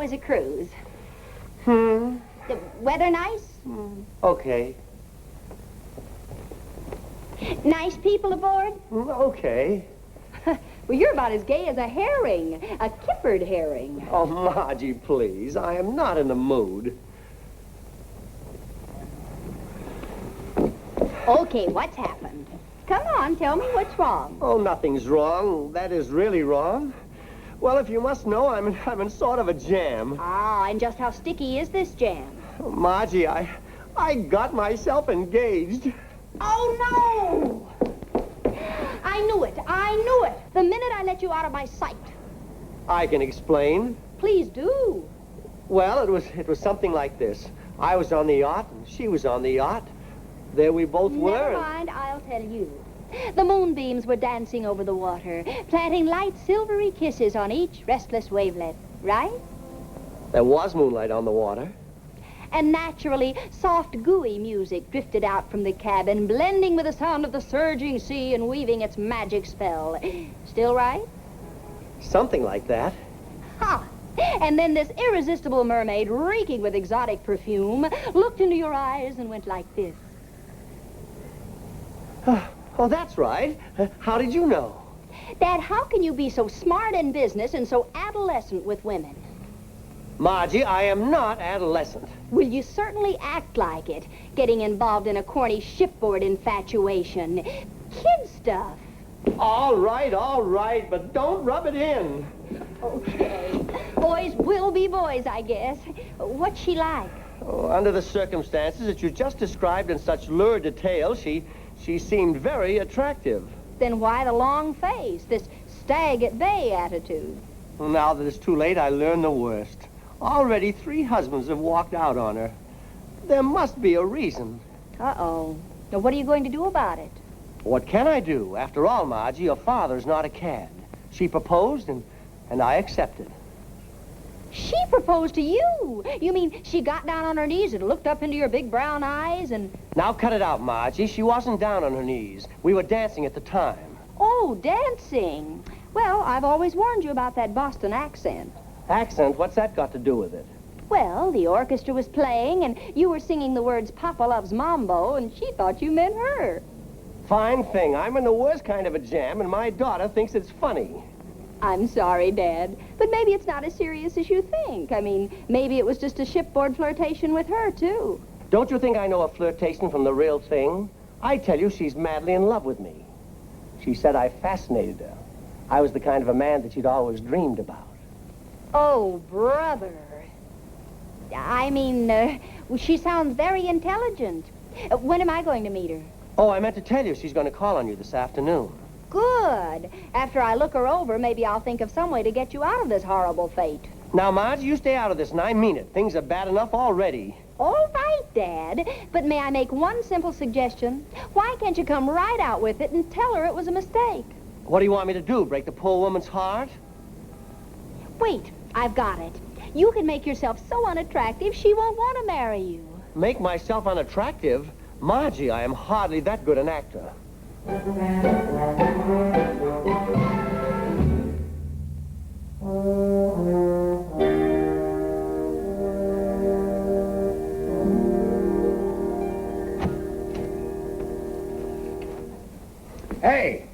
organize a cruise. Hmm? The weather nice? Okay. Nice people aboard? Okay. Well, you're about as gay as a herring, a kippered herring. Oh, Margie, please. I am not in the mood. Okay, what's happened? Come on, tell me what's wrong. Oh, nothing's wrong. That is really wrong. Well, if you must know, I'm in sort of a jam. Ah, and just how sticky is this jam? Oh, Margie, I got myself engaged. Oh, no! I knew it. I knew it. The minute I let you out of my sight. I can explain. Please do. Well, it was something like this. I was on the yacht, and she was on the yacht. There we both were. Never mind, I'll tell you. The moonbeams were dancing over the water, planting light silvery kisses on each restless wavelet, right? There was moonlight on the water. And naturally, soft, gooey music drifted out from the cabin, blending with the sound of the surging sea and weaving its magic spell. Still right? Something like that. Ha! And then this irresistible mermaid, reeking with exotic perfume, looked into your eyes and went like this. Oh, that's right. How did you know? Dad, how can you be so smart in business and so adolescent with women? Margie, I am not adolescent. Well, you certainly act like it, getting involved in a corny shipboard infatuation. Kid stuff. All right, but don't rub it in. Okay. Boys will be boys, I guess. What's she like? Oh, under the circumstances that you just described in such lurid detail, she seemed very attractive. Then why the long face, this stag at bay attitude? Well, now that it's too late, I learned the worst. Already 3 husbands have walked out on her. There must be a reason. Uh-oh. Now, what are you going to do about it? What can I do? After all, Margie, your father's not a cad. She proposed, and I accepted. She proposed to you? You mean she got down on her knees and looked up into your big brown eyes and... Now cut it out, Margie. She wasn't down on her knees. We were dancing at the time. Oh, dancing. Well, I've always warned you about that Boston accent. Accent? What's that got to do with it? Well, the orchestra was playing, and you were singing the words Papa Loves Mambo, and she thought you meant her. Fine thing. I'm in the worst kind of a jam, and my daughter thinks it's funny. I'm sorry, Dad, but maybe it's not as serious as you think. I mean, maybe it was just a shipboard flirtation with her, too. Don't you think I know a flirtation from the real thing? I tell you, she's madly in love with me. She said I fascinated her. I was the kind of a man that she'd always dreamed about. Oh, brother. I mean, she sounds very intelligent. When am I going to meet her? Oh, I meant to tell you, she's going to call on you this afternoon. Good. After I look her over, maybe I'll think of some way to get you out of this horrible fate. Now, Marge, you stay out of this, and I mean it. Things are bad enough already. All right, Dad. But may I make one simple suggestion? Why can't you come right out with it and tell her it was a mistake? What do you want me to do, break the poor woman's heart? Wait, I've got it. You can make yourself so unattractive she won't want to marry you. Make myself unattractive? Margie, I am hardly that good an actor. Hey,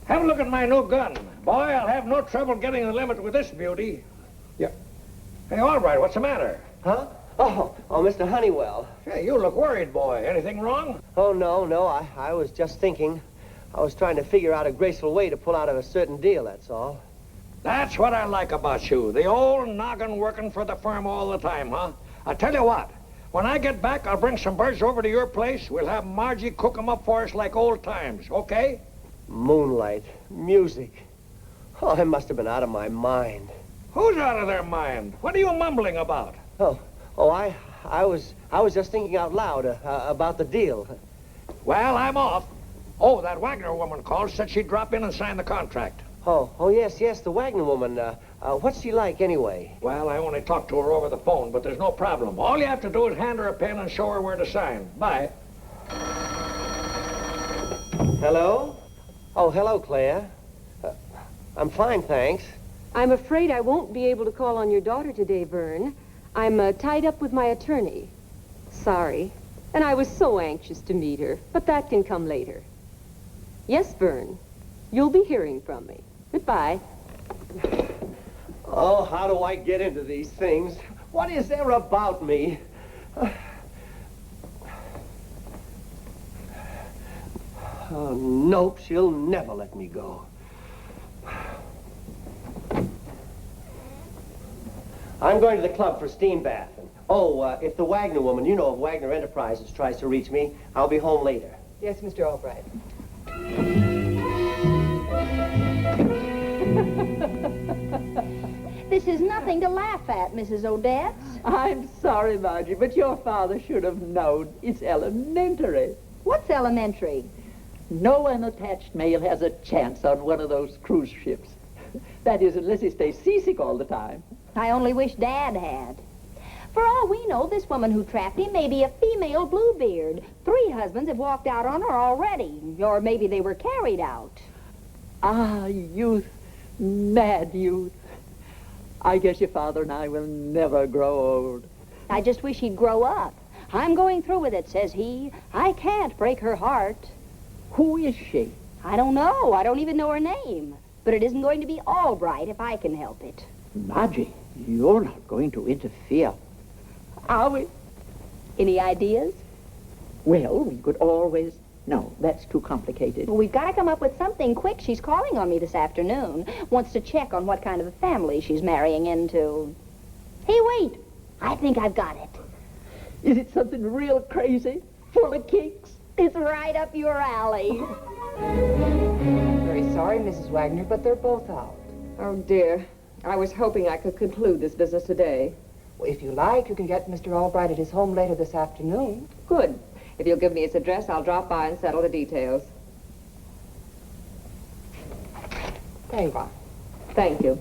have a look at my new gun. Boy, I'll have no trouble getting the limit with this beauty. Yeah. Hey, all right, what's the matter? Huh? Oh, Mr. Honeywell. Hey, you look worried, boy. Anything wrong? Oh, no, I was just thinking. I was trying to figure out a graceful way to pull out of a certain deal, that's all. That's what I like about you. The old noggin working for the firm all the time, huh? I tell you what, when I get back, I'll bring some birds over to your place. We'll have Margie cook 'em up for us like old times, okay? Moonlight, music. Oh, I must have been out of my mind. Who's out of their mind? What are you mumbling about? I was just thinking out loud about the deal. Well, I'm off. Oh, that Wagner woman called, said she'd drop in and sign the contract. Oh, yes, the Wagner woman. What's she like, anyway? Well, I only talked to her over the phone, but there's no problem. All you have to do is hand her a pen and show her where to sign. Bye. Hello? Oh, hello, Claire. I'm fine, thanks. I'm afraid I won't be able to call on your daughter today, Vern. I'm tied up with my attorney. Sorry. And I was so anxious to meet her, but that can come later. Yes, Vern. You'll be hearing from me. Goodbye. Oh, how do I get into these things? What is there about me? Oh, nope, she'll never let me go. I'm going to the club for a steam bath. If the Wagner woman, you know, of Wagner Enterprises tries to reach me, I'll be home later. Yes, Mr. Albright. This is nothing to laugh at, Mrs. Odette. I'm sorry, Margie, but your father should have known. It's elementary. What's elementary? No unattached male has a chance on one of those cruise ships. That is, unless he stays seasick all the time. I only wish Dad had. For all we know, this woman who trapped him may be a female Bluebeard. 3 husbands have walked out on her already. Or maybe they were carried out. Ah, youth. Mad youth. I guess your father and I will never grow old. I just wish he'd grow up. I'm going through with it, says he. I can't break her heart. Who is she? I don't know. I don't even know her name. But it isn't going to be Albright if I can help it. Margie, you're not going to interfere, are we? Any ideas? Well, we could always... No, that's too complicated. Well, we've got to come up with something quick. She's calling on me this afternoon. Wants to check on what kind of a family she's marrying into. Hey, wait. I think I've got it. Is it something real crazy? Full of kicks? It's right up your alley. Very sorry, Mrs. Wagner, but they're both out. Oh, dear. I was hoping I could conclude this business today. Well, if you like, you can get Mr. Albright at his home later this afternoon. Good. If you'll give me his address, I'll drop by and settle the details. There you are. Thank you.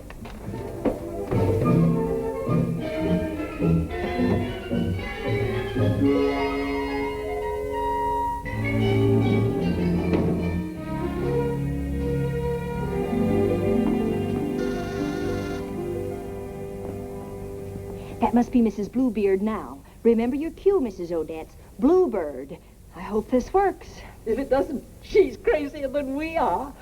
That must be Mrs. Bluebeard now. Remember your cue, Mrs. Odette. Bluebird. I hope this works. If it doesn't, she's crazier than we are.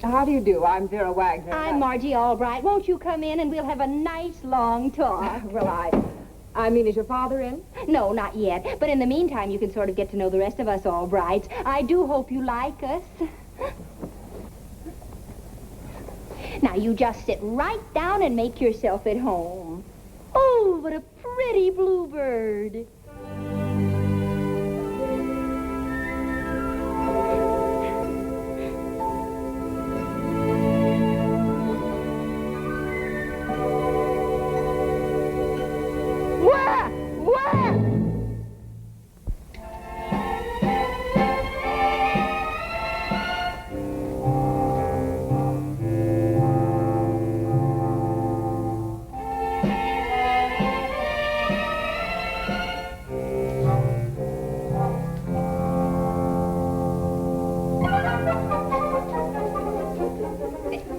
How do you do? I'm Vera Wagner. I'm Margie Albright. Won't you come in and we'll have a nice long talk? Well, I mean, is your father in? No, not yet. But in the meantime, you can sort of get to know the rest of us Albrights. I do hope you like us. Now, you just sit right down and make yourself at home. Oh, what a pretty bluebird. Wah! Wah!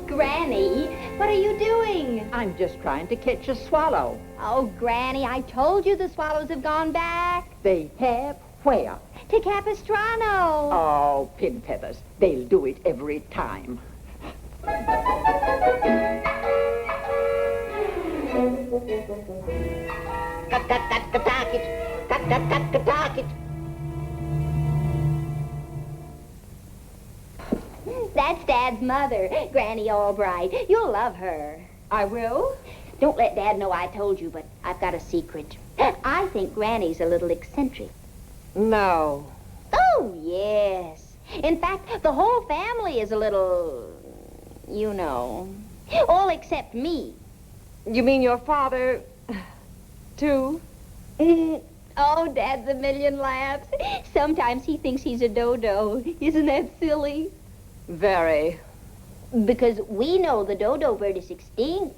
Granny, what are you doing? I'm just trying to catch a swallow. Oh, Granny, I told you the swallows have gone back. They have where? To Capistrano. Oh, pin feathers. They'll do it every time. That's Dad's mother, Granny Albright. You'll love her. I will. Don't let Dad know I told you, but I've got a secret. I think Granny's a little eccentric. No. Oh, yes. In fact, the whole family is a little, you know, all except me. You mean your father, too? Oh, Dad's a million laughs. Sometimes he thinks he's a dodo. Isn't that silly? Very. Because we know the dodo bird is extinct.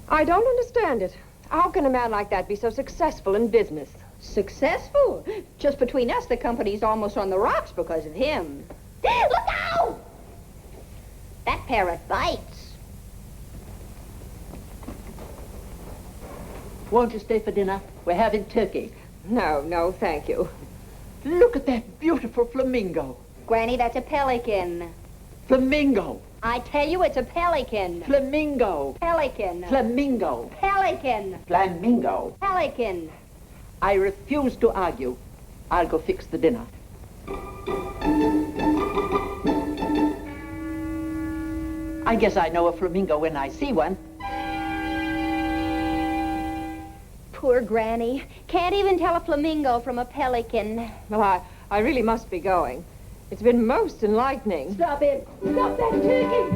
I don't understand it. How can a man like that be so successful in business? Successful? Just between us, the company's almost on the rocks because of him. Look out! That parrot bites. Won't you stay for dinner? We're having turkey. No, no, thank you. Look at that beautiful flamingo. Granny, that's a pelican. Flamingo. I tell you, it's a pelican. Flamingo. Pelican. Flamingo. Pelican. Flamingo. Pelican. I refuse to argue. I'll go fix the dinner. I guess I know a flamingo when I see one. Poor Granny. Can't even tell a flamingo from a pelican. Well, I really must be going. It's been most enlightening. Stop it. Stop that turkey.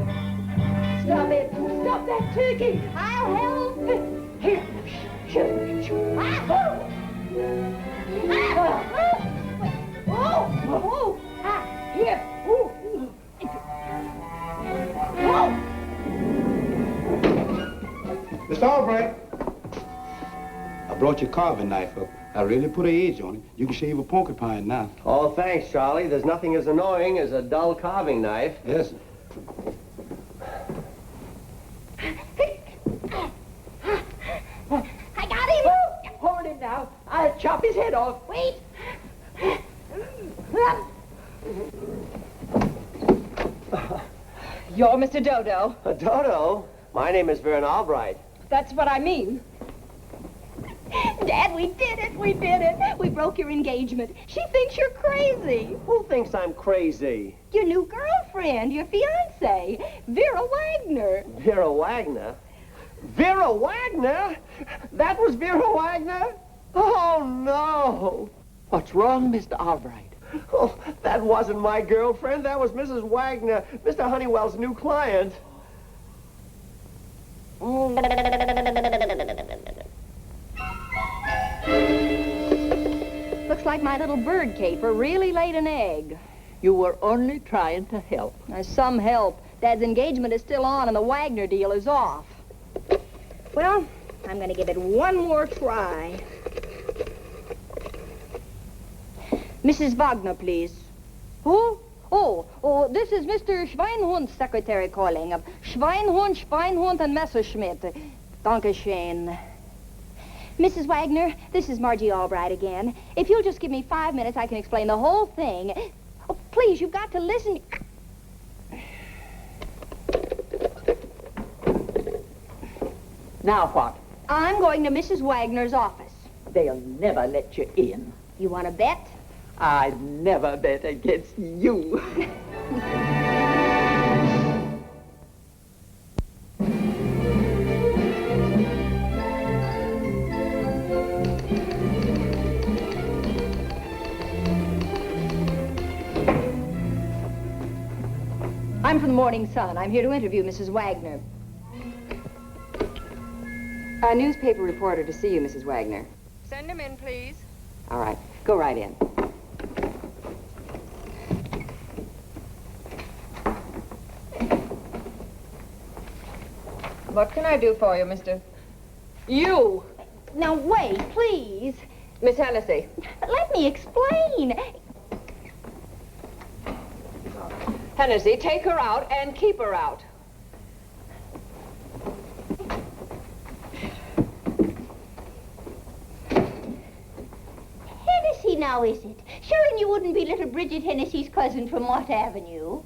Stop it. Stop that turkey. I'll help. Here. Ah! Oh! Ah! Here. Mr. Albright, I brought your carving knife up. I really put an edge on it. You can shave a porcupine now. Oh, thanks, Charlie. There's nothing as annoying as a dull carving knife. Yes. I got him. Hold him now. I'll chop his head off. Wait. You're Mr. Dodo. Dodo? My name is Vern Albright. That's what I mean. Dad, we did it. We did it. We broke your engagement. She thinks you're crazy. Who thinks I'm crazy? Your new girlfriend, your fiancée, Vera Wagner. Vera Wagner? Vera Wagner? That was Vera Wagner? Oh, no. What's wrong, Mr. Albright? Oh, that wasn't my girlfriend. That was Mrs. Wagner, Mr. Honeywell's new client. Looks like my little bird caper really laid an egg. You were only trying to help. Some help. Dad's engagement is still on and the Wagner deal is off. Well, I'm going to give it one more try. Mrs. Wagner, please. Who? Oh, this is Mr. Schweinhund's secretary calling. Schweinhund and Messerschmitt. Dankeschön. Mrs. Wagner, this is Margie Albright again. If you'll just give me 5 minutes, I can explain the whole thing. Oh, please, you've got to listen. Now what? I'm going to Mrs. Wagner's office. They'll never let you in. You want to bet? I'd never bet against you. I'm from the Morning Sun. I'm here to interview Mrs. Wagner. A newspaper reporter to see you, Mrs. Wagner. Send him in, please. All right, go right in. What can I do for you, Mr. You! Now, wait, please. Miss Hennessy. Let me explain. Hennessy, take her out and keep her out. Hennessy, now, is it? Sure, and you wouldn't be little Bridget Hennessy's cousin from Watt Avenue?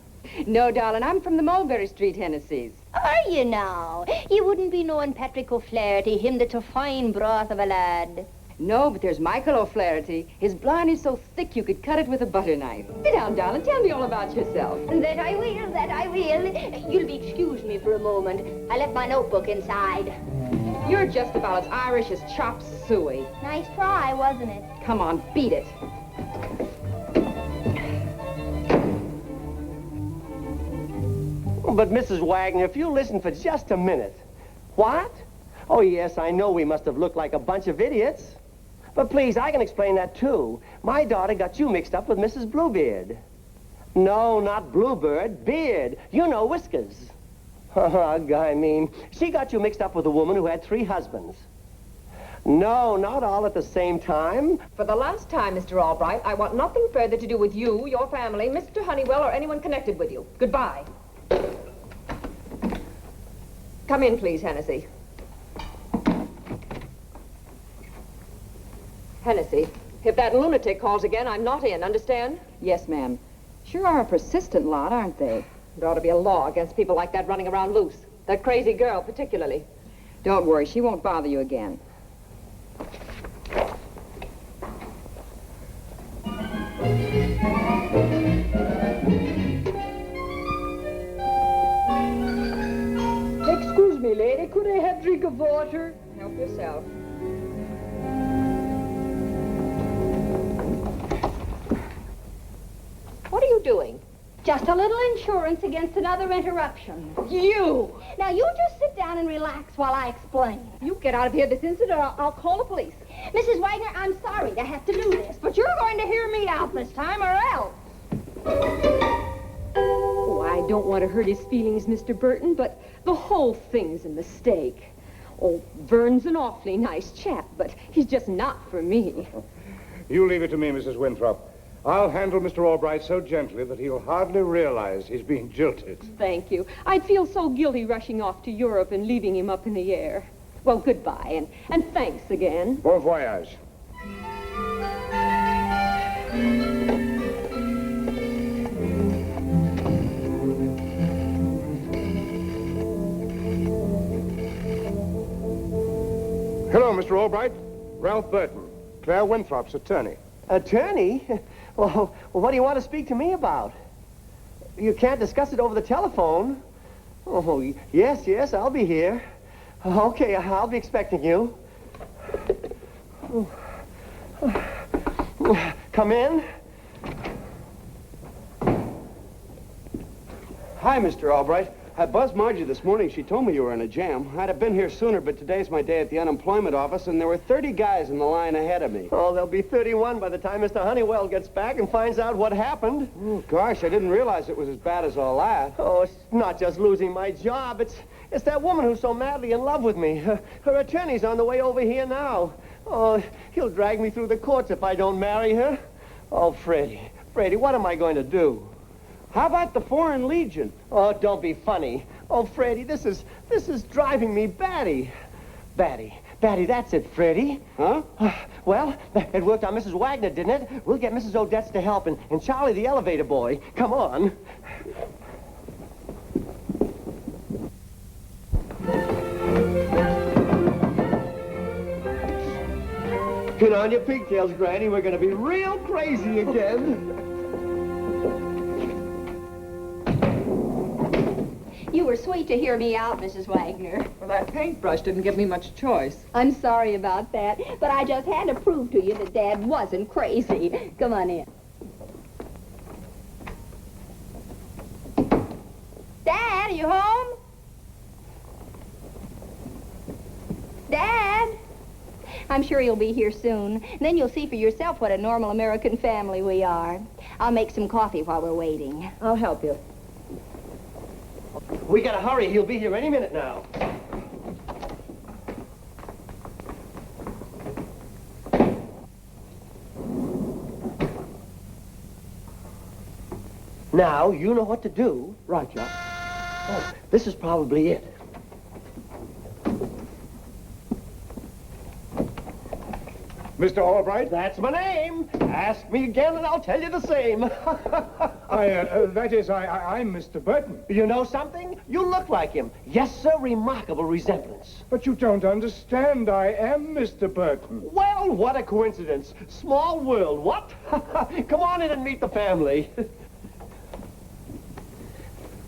No, darling, I'm from the Mulberry Street Hennessy's. Are you now? You wouldn't be knowing Patrick O'Flaherty, him that's a fine broth of a lad. No, but there's Michael O'Flaherty. His blarney's so thick you could cut it with a butter knife. Sit down, darling. Tell me all about yourself. That I will, that I will. You'll be excuse me for a moment. I left my notebook inside. You're just about as Irish as chop suey. Nice try, wasn't it? Come on, beat it. But, Mrs. Wagner, if you listen for just a minute. What? Oh, yes, I know we must have looked like a bunch of idiots. But please, I can explain that, too. My daughter got you mixed up with Mrs. Bluebeard. No, not Bluebird, Beard. You know, Whiskers. I mean, she got you mixed up with a woman who had 3 husbands. No, not all at the same time. For the last time, Mr. Albright, I want nothing further to do with you, your family, Mr. Honeywell, or anyone connected with you. Goodbye. Come in, please, Hennessy. Hennessy, if that lunatic calls again, I'm not in, understand? Yes, ma'am. Sure are a persistent lot, aren't they? There ought to be a law against people like that running around loose. That crazy girl, particularly. Don't worry, she won't bother you again. Excuse me, lady, could I have a drink of water? Help yourself. What are you doing? Just a little insurance against another interruption. You! Now, you just sit down and relax while I explain. You get out of here this instant or I'll call the police. Mrs. Wagner, I'm sorry to have to do this, but you're going to hear me out this time or else. Oh, I don't want to hurt his feelings, Mr. Burton, but the whole thing's a mistake. Oh, Vern's an awfully nice chap, but he's just not for me. You leave it to me, Mrs. Winthrop. I'll handle Mr. Albright so gently that he'll hardly realize he's being jilted. Thank you. I'd feel so guilty rushing off to Europe and leaving him up in the air. Well, goodbye, and thanks again. Bon voyage. Hello, Mr. Albright. Ralph Burton, Claire Winthrop's attorney. Attorney? Well, what do you want to speak to me about? You can't discuss it over the telephone. Oh, yes, I'll be here. Okay, I'll be expecting you. Come in. Hi, Mr. Albright. I buzzed Margie this morning. She told me you were in a jam. I'd have been here sooner, but today's my day at the unemployment office, and there were 30 guys in the line ahead of me. Oh, there'll be 31 by the time Mr. Honeywell gets back and finds out what happened. Oh, gosh, I didn't realize it was as bad as all that. Oh, it's not just losing my job. It's that woman who's so madly in love with me. Her attorney's on the way over here now. Oh, he'll drag me through the courts if I don't marry her. Oh, Freddie, what am I going to do? How about the Foreign Legion? Oh, don't be funny. Oh, Freddie, this is driving me batty. Batty, that's it, Freddie. Huh? Well, it worked on Mrs. Wagner, didn't it? We'll get Mrs. Odetts to help, and Charlie the elevator boy. Come on. Get on your pigtails, Granny. We're going to be real crazy again. You were sweet to hear me out, Mrs. Wagner. Well, that paintbrush didn't give me much choice. I'm sorry about that, but I just had to prove to you that Dad wasn't crazy. Come on in. Dad, are you home? Dad? I'm sure you'll be here soon. Then you'll see for yourself what a normal American family we are. I'll make some coffee while we're waiting. I'll help you. We gotta hurry. He'll be here any minute now. Now, you know what to do. Right, Chuck. Oh, this is probably it. Mr. Albright? That's my name. Ask me again and I'll tell you the same. I'm Mr. Burton. You know something? You look like him. Yes, sir, remarkable resemblance. But you don't understand. I am Mr. Burton. Well, what a coincidence. Small world, what? Come on in and meet the family.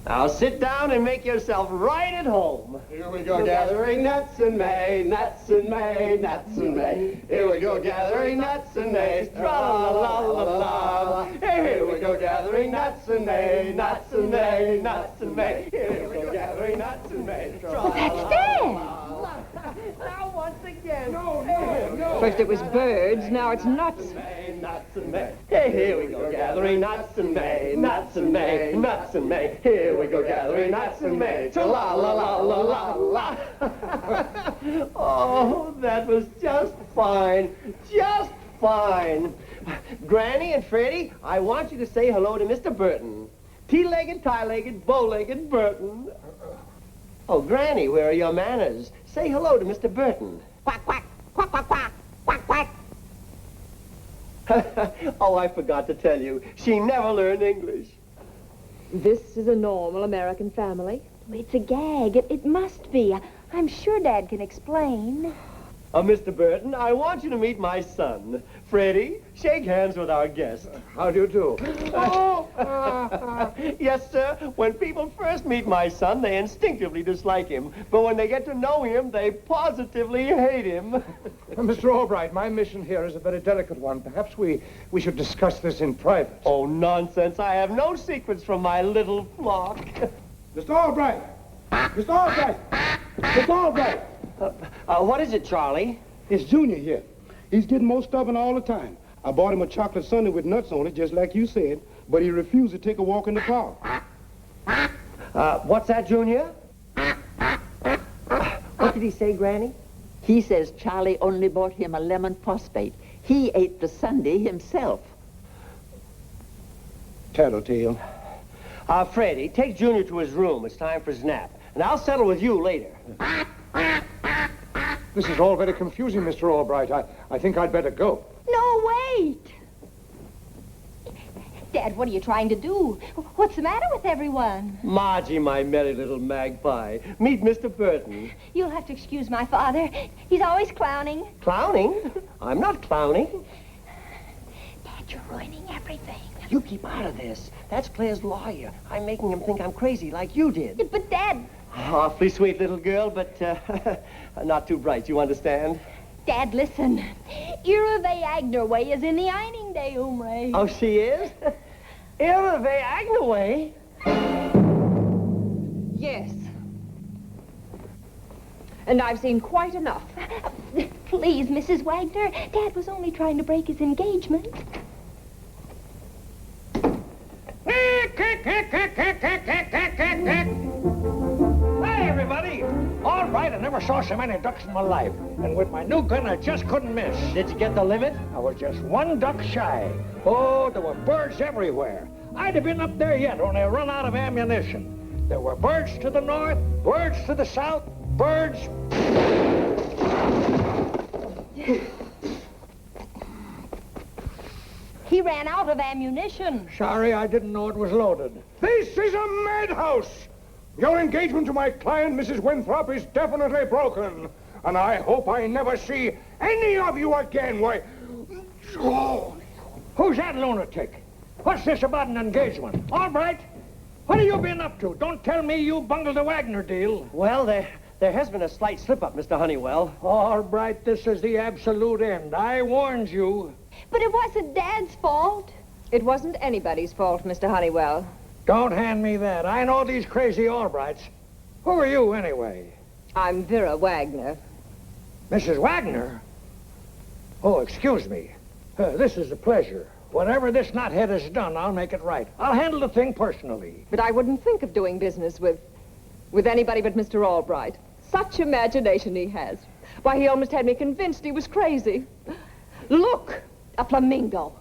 Now sit down and make yourself right at home. Here we go gathering nuts in May, nuts in May, nuts in May. Here we go gathering nuts in May, tra-la-la-la-la-la. Here we go gathering nuts in May, nuts in May, nuts in May. Here we go gathering nuts in May, Well, that's Dad. Now what once again. First it was birds, now it's nuts. Nuts in May. Hey, here we go gathering nuts in May, nuts in May, nuts in May. Here we go gathering nuts in May. La la la la la la. Oh, that was just fine. Just fine. Granny and Freddie, I want you to say hello to Mr. Burton. Tea-legged, tie-legged, bow-legged Burton. Oh, Granny, where are your manners? Say hello to Mr. Burton. Quack, quack, quack, quack, quack, quack, quack. Oh, I forgot to tell you. She never learned English. This is a normal American family. It's a gag. It must be. I'm sure Dad can explain. Mr. Burton, I want you to meet my son. Freddie, shake hands with our guest. How do you do? Yes, sir. When people first meet my son, they instinctively dislike him. But when they get to know him, they positively hate him. Mr. Albright, my mission here is a very delicate one. Perhaps we should discuss this in private. Oh, nonsense. I have no secrets from my little flock. Mr. Albright! Mr. Albright! Mr. Albright! What is it, Charlie? It's Junior here. He's getting more stubborn all the time. I bought him a chocolate sundae with nuts on it, just like you said, but he refused to take a walk in the park. What's that, Junior? What did he say, Granny? He says Charlie only bought him a lemon phosphate. He ate the sundae himself. Tattletale. Freddie, take Junior to his room. It's time for his nap. And I'll settle with you later. This is all very confusing, Mr. Albright. I think I'd better go. No, wait. Dad, what are you trying to do? What's the matter with everyone? Margie, my merry little magpie. Meet Mr. Burton. You'll have to excuse my father. He's always clowning. Clowning? I'm not clowning. Dad, you're ruining everything. You keep out of this. That's Claire's lawyer. I'm making him think I'm crazy like you did. But, Dad... Awfully sweet little girl, but not too bright, you understand? Dad, listen. Ira Agner way is in the ironing day, Umre. Oh, she is? Ira Agner way? Yes. And I've seen quite enough. Please, Mrs. Wagner. Dad was only trying to break his engagement. Hey, everybody! All right, I never saw so many ducks in my life. And with my new gun, I just couldn't miss. Did you get the limit? I was just one duck shy. Oh, there were birds everywhere. I'd have been up there yet, only I run out of ammunition. There were birds to the north, birds to the south, birds... He ran out of ammunition. Sorry, I didn't know it was loaded. This is a madhouse! Your engagement to my client, Mrs. Winthrop, is definitely broken. And I hope I never see any of you again. Why... Oh. Who's that lunatic? What's this about an engagement? All right. What have you been up to? Don't tell me you bungled the Wagner deal. Well, there has been a slight slip-up, Mr. Honeywell. All right, this is the absolute end. I warned you. But it wasn't Dad's fault. It wasn't anybody's fault, Mr. Honeywell. Don't hand me that. I know these crazy Albrights. Who are you, anyway? I'm Vera Wagner. Mrs. Wagner? Oh, excuse me. This is a pleasure. Whatever this knothead has done, I'll make it right. I'll handle the thing personally. But I wouldn't think of doing business with anybody but Mr. Albright. Such imagination he has. Why, he almost had me convinced he was crazy. Look! A flamingo.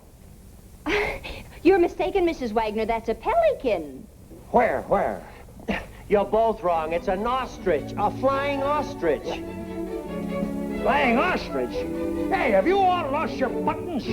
You're mistaken, Mrs. Wagner. That's a pelican. Where? You're both wrong. It's an ostrich, a flying ostrich. Flying ostrich? Hey, have you all lost your buttons?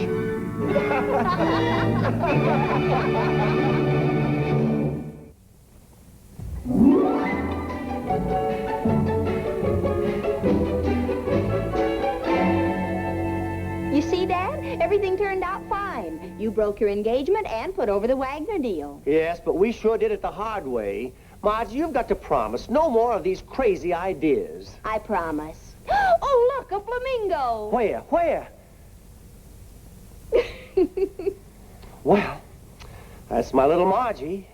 You see, Dad? Everything turned out fine. You broke your engagement and put over the Wagner deal. Yes, but we sure did it the hard way. Margie, you've got to promise no more of these crazy ideas. I promise. Oh, look, a flamingo. Where? Well, that's my little Margie.